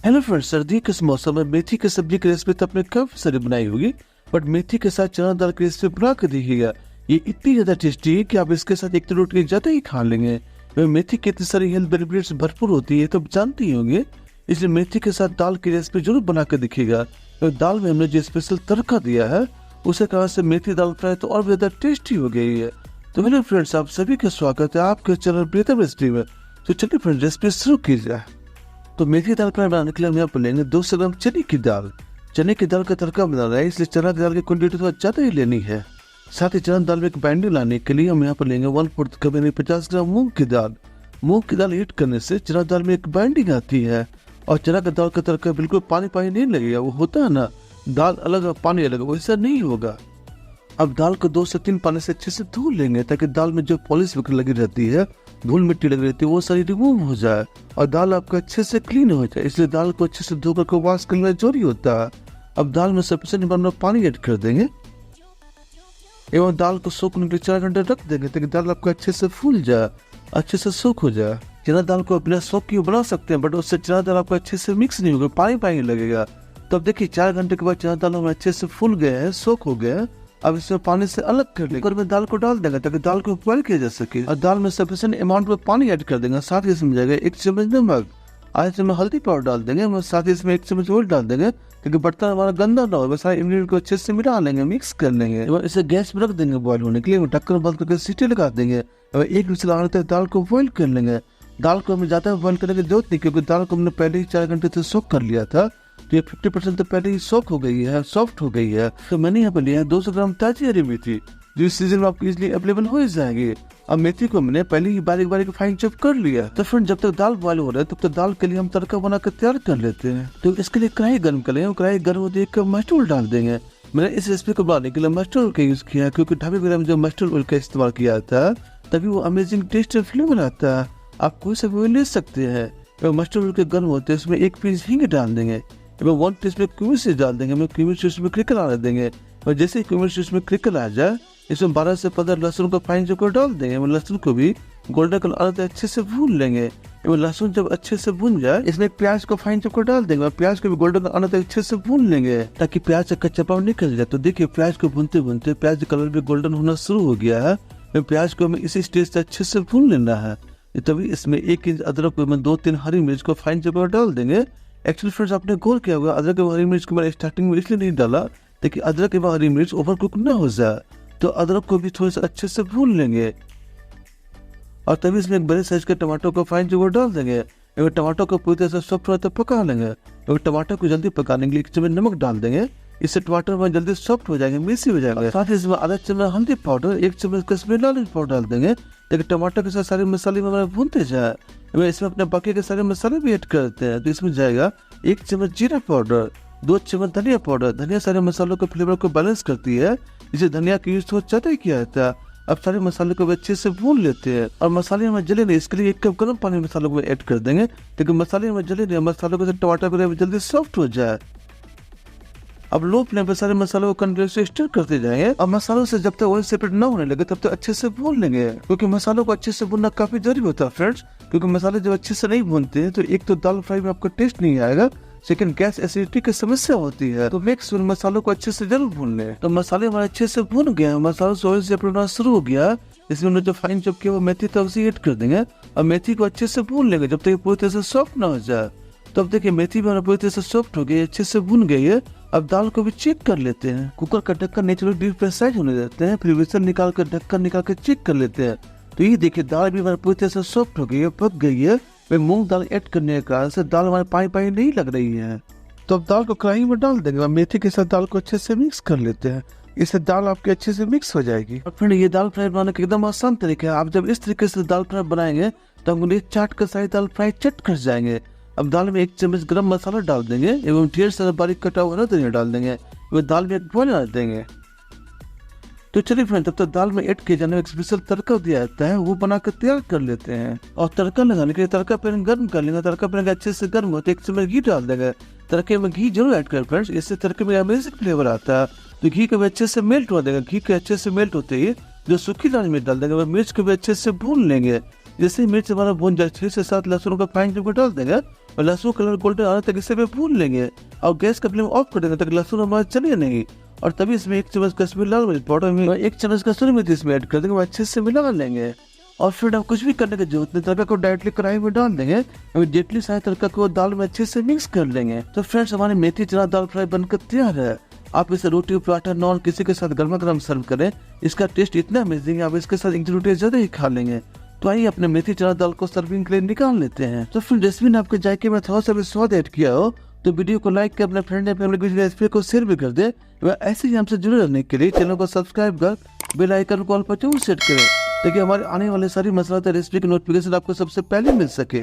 Hello friends, सर्दी के इस मौसम में मेथी की सब्जी की रेसिपी तो आपने काफी सारी बनाई होगी, बट मेथी के साथ चना दाल की रेसिपी बना कर देखिएगा। ये इतनी ज्यादा टेस्टी है कि आप इसके साथ एक तो रोटी ज्यादा ही खा लेंगे। मेथी की इतनी सारी हेल्थ बेनिफिट्स भरपूर होती है तो आप जानते ही होंगे, इसलिए मेथी के साथ दाल की रेसिपी जरूर बना कर देखिएगा। दाल में हमने जो स्पेशल तड़का दिया है उसे कारण से मेथी दाल फ्राई तो और भी ज्यादा टेस्टी हो गई है। तो हेलो फ्रेंड्स, आप सभी का स्वागत है आपके चैनल प्रीतम रेसिपी में। तो चलिए फ्रेंड्स, रेसिपी शुरू की जाए। तो मेथी दाल फ्राई बनाने के लिए हम यहाँ पर लेंगे 200 ग्राम चने की दाल। चने की दाल का तड़का बनाना है, इसलिए चना दाल की क्वांटिटी थोड़ा ज्यादा ही लेनी है। साथ ही चना दाल में एक बाइंडिंग लाने के लिए हम यहाँ पर लेंगे 1/4 कप यानी 50 ग्राम मूंग की दाल। मूंग की दाल हीट करने से चना दाल में एक बाइंडिंग आती है और चना का दाल का तड़का बिल्कुल पानी पानी नहीं लगेगा। वो होता है ना, दाल अलग और पानी अलग, वैसा नहीं होगा। अब दाल को 2 से 3 पानी से अच्छे से धो लेंगे ताकि दाल में जो पॉलिश वगैरह लगी रहती है, धूल मिट्टी लगी रहती है, वो सारी रिमूव हो जाए और दाल आपका अच्छे से क्लीन हो जाए। इसलिए दाल को अच्छे से धोकर के वॉश करना जरूरी होता है। अब दाल में सफिशिएंट अमाउंट में पानी ऐड कर देंगे एवं दाल को सोखने के लिए 4 घंटे रख देंगे ताकि दाल आपका अच्छे से फूल जाए, अच्छे से सोख हो जाए। चना दाल को बिना सोख के बना सकते हैं, बट उससे चना दाल आपको अच्छे से मिक्स नहीं होगा, पानी पानी लगेगा। तो अब देखिए 4 घंटे के बाद चना दाल हमें अच्छे से फूल गए हैं, सोख हो गए हैं। अब इसमें पानी से अलग कर लेंगे और में दाल को डाल देंगे ताकि दाल को बॉइल किया जा सके और दाल में सफिशिएंट अमाउंट में पानी ऐड कर देंगे। साथ ही इसमें जाएगा 1 चम्मच नमक, आधे चम्मच हल्दी पाउडर डाल देंगे और साथ ही इसमें 1 चम्मच ऑयल डाल देंगे ताकि बर्तन हमारा गंदा ना हो। सारे इंग्रेडिएंट को अच्छे से मिला लेंगे, मिक्स कर लेंगे और इसे गैस पर रख देंगे बॉइल होने के लिए। ढक्कन बंद करके सीटी लगा देंगे और 1 विसल आने तक दाल को बॉइल कर लेंगे। दाल को हमें ज्यादा बॉइल करने की जरूरत नहीं, क्योंकि दाल को हमने पहले ही 4 घंटे से सोक कर लिया था, तो ये 50% तो पहले ही सोक हो गई है, सॉफ्ट हो गई है। तो मैंने यहाँ पर लिया है 200 ग्राम ताजी हरी मेथी, जो इस सीजन में आपको इजिली अवेलेबल हो जाएगी। अब मेथी को मैंने पहले ही बारीक बारीक फाइन चॉप कर लिया। तो फ्रेंड, जब तक दाल बॉयल हो रहा है तब तक दाल के लिए हम तड़का बना कर तैयार कर लेते हैं। तो इसके लिए कढ़ाई गर्म कर लेंगे, कढ़ाई गर्म होते ही मस्टर्ड ऑयल डाल देंगे। मैंने इस रेसिपी को बनाने के लिए मस्टर्ड ऑयल का यूज किया, क्योंकि ढाबे वगैरह में जो मस्टर्ड ऑयल का इस्तेमाल किया था तभी वो अमेजिंग टेस्ट और फ्लेवर आता है। आप कोई सा भी ले सकते हैं। मस्टर्ड ऑयल के गर्म होते हैं उसमें 1 पीस हींग डाल देंगे, 1 टीस्पून क्यूमिन सीड्स डाल देंगे। मैं क्यूमिन सीड्स में क्रिकल आने देंगे और जैसे ही क्यूमिन सीड्स में क्रिकल आ जाए इसमें 12 से 15 लहसुन को फाइन चॉप कर डाल देंगे। लहसुन को भी गोल्डन कलर आने तक अच्छे से भून लेंगे। लहसुन जब अच्छे से भून जाए इसमें प्याज को फाइन चॉप कर डाल देंगे और प्याज को भी गोल्डन आने तक अच्छे से भून लेंगे ताकि प्याज का कच्चापन निकल जाए। तो देखिए, प्याज को भूनते भूनते प्याज कलर भी गोल्डन होना शुरू हो गया है। प्याज को हमें इसी स्टेज से अच्छे से भून लेना है। तभी इसमें 1 इंच अदरक को 2-3 हरी मिर्च को फाइन चॉप कर डाल देंगे। एक्चुअली फ्रेंड्स, आपने गौर किया होगा अदरक और हरी मिर्च को मैंने स्टार्टिंग में इसलिए नहीं डाला ताकि अदरक एवं हरी मिर्च ओवर कुक न हो जाए। तो अदरक को भी थोड़ा सा अच्छे से भून लेंगे और तभी इसमें एक बड़े साइज के टमाटर को फाइन चॉप डाल देंगे। एवं टमाटर को पूरी तरह से सॉफ्ट होने तक पका लेंगे। एवं टमाटर को जल्दी पकाने के लिए 1 चम्मच नमक डाल देंगे, इससे टमाटर में जल्दी सॉफ्ट हो जाएंगे, मेसी हो जाएंगे। साथ ही इसमें आधा चम्मच हल्दी पाउडर, 1 चम्मच कश्मीरी लाल मिर्च पाउडर डाल देंगे ताकि टमाटर के साथ सारे मसाले में भूनते जाए। इसमें अपने बाकी के सारे मसाले भी ऐड करते हैं। तो इसमें जाएगा 1 चम्मच जीरा पाउडर, 2 चम्मच धनिया पाउडर। धनिया सारे मसालों के फ्लेवर को बैलेंस करती है, इसे धनिया का यूज थोड़ा ज्यादा ही किया जाता है। अब सारे मसाले को अच्छे से भून लेते हैं और मसाले में जले नहीं, इसके लिए 1 कप गर्म पानी मसालों को ऐड कर देंगे ताकि मसाले में जले नहीं, मसालों के साथ टमाटर वगैरह जल्दी सॉफ्ट हो जाए। अब लो फ्लेम पर सारे मसालों को कंटिन्यूअसली स्टर करते जाएंगे और मसालों से जब तक ऑयल सेपरेट न होने लगे तब तक अच्छे से भून लेंगे, क्योंकि मसालों को अच्छे से भूनना काफी जरूरी होता है फ्रेंड्स। क्योंकि मसाले जब अच्छे से नहीं भूनते हैं तो एक तो दाल फ्राई में आपका टेस्ट नहीं आएगा, सेकंड गैस एसिडिटी की समस्या होती है। तो मेक श्योर मसालों को अच्छे से जरूर भून ले। तो मसाले हमारे अच्छे से भून गए, मसालों से ऑयल सेपरेट होना शुरू हो गया। इसमें हमने जो फाइन चॉप किया वो मेथी था उसे ऐड कर देंगे और मेथी को अच्छे से भून लेंगे जब तक पूरी तरह से सॉफ्ट ना हो जाए। तो अब देखिए, मेथी भी पूरी तरह से सॉफ्ट हो गई, अच्छे से भून गई है। अब दाल को भी चेक कर लेते हैं। कुकर का ढक्कन नेचुरली डीप प्रेसाइज होने देते हैं, फिर विसल निकाल कर ढक्कन निकाल कर चेक कर लेते हैं। तो ये देखिए, दाल भी हमारी पूरी तरह से सॉफ्ट हो गई है, पक गई है। मूंग दाल ऐड करने के कारण से दाल हमारे पानी पानी नहीं लग रही है। तो अब दाल को कढ़ाई में डाल देंगे और मेथी के साथ दाल को अच्छे से मिक्स कर लेते हैं, इससे दाल आपके अच्छे से मिक्स हो जाएगी। और फ्रेंड, ये दाल फ्राई बनाने का एकदम आसान तरीका है। आप जब इस तरीके से दाल फ्राई बनाएंगे तो अंगुली चाट कर सारी दाल फ्राई चट कर जाएंगे। अब दाल में 1 चम्मच गरम मसाला डाल देंगे एवं ढेर सारा बारीक कटा हुआ धनिया डाल देंगे। दाल में एक बॉयल डाल देंगे। तो चलिए फ्रेंड, तब तक दाल में ऐड किए जाने एक स्पेशल तड़का दिया जाता है, वो बनाकर तैयार कर लेते हैं। और तड़का लगाने के लिए तड़का पैन गर्म कर लेंगे। तड़का पैन अच्छे से गर्म होते 1 चम्मच घी डाल देंगे। तड़के में घी जरूर ऐड करें फ्रेंड्स, इससे तड़के में अमेजिंग फ्लेवर आता है। तो घी को भी अच्छे से मेल्ट हो देगा। घी के अच्छे से मेल्ट होते ही जो सूखी लाल मिर्च डाल देंगे, मिर्च को भी अच्छे से भून लेंगे। जैसे मिर्च हमारा भून जाए 6 से 7 लहसुन का फाइन चॉप डाल देंगे और लहसुन कलर गोल्डन आने तक इसे भून लेंगे और गैस का फ्लेम ऑफ कर देंगे तक लहसुन हमारा चले नहीं। और तभी इसमें 1 चम्मच कश्मीरी लाल मिर्च पाउडर में 1 चम्मच कसूरी मेथी इसमें ऐड कर देंगे, अच्छे से मिला लेंगे। और फिर हम कुछ भी करने की जरूरत नहीं, तड़का को डायरेक्टली कढ़ाई में डाल देंगे। इमीडिएटली सारे तड़का को दाल में अच्छे से मिक्स कर लेंगे। तो फ्रेंड्स हमारी मेथी चना दाल फ्राई बनकर तैयार है। आप इसे रोटी पराठा नॉन किसी के साथ गर्मा गर्म सर्व करें, इसका टेस्ट इतना अमेजिंग है, आप इसके साथ एक रोटी ज्यादा ही खा लेंगे। तो आइए अपने मेथी चना दाल को सर्विंग के लिए निकाल लेते हैं। तो फिर रेसिपी ने आपके जायके में थोड़ा सा भी स्वाद ऐड किया हो तो वीडियो को लाइक कर अपने फ्रेंड या फैमिली की रेसिपी को शेयर भी कर दे। ऐसे ही हमसे जुड़े रहने के लिए चैनल को सब्सक्राइब कर बेल आइकन को ऑल पर जरूर सेट करें ताकि हमारे आने वाले सारी मसालेदार रेसिपी की नोटिफिकेशन आपको सबसे पहले मिल सके।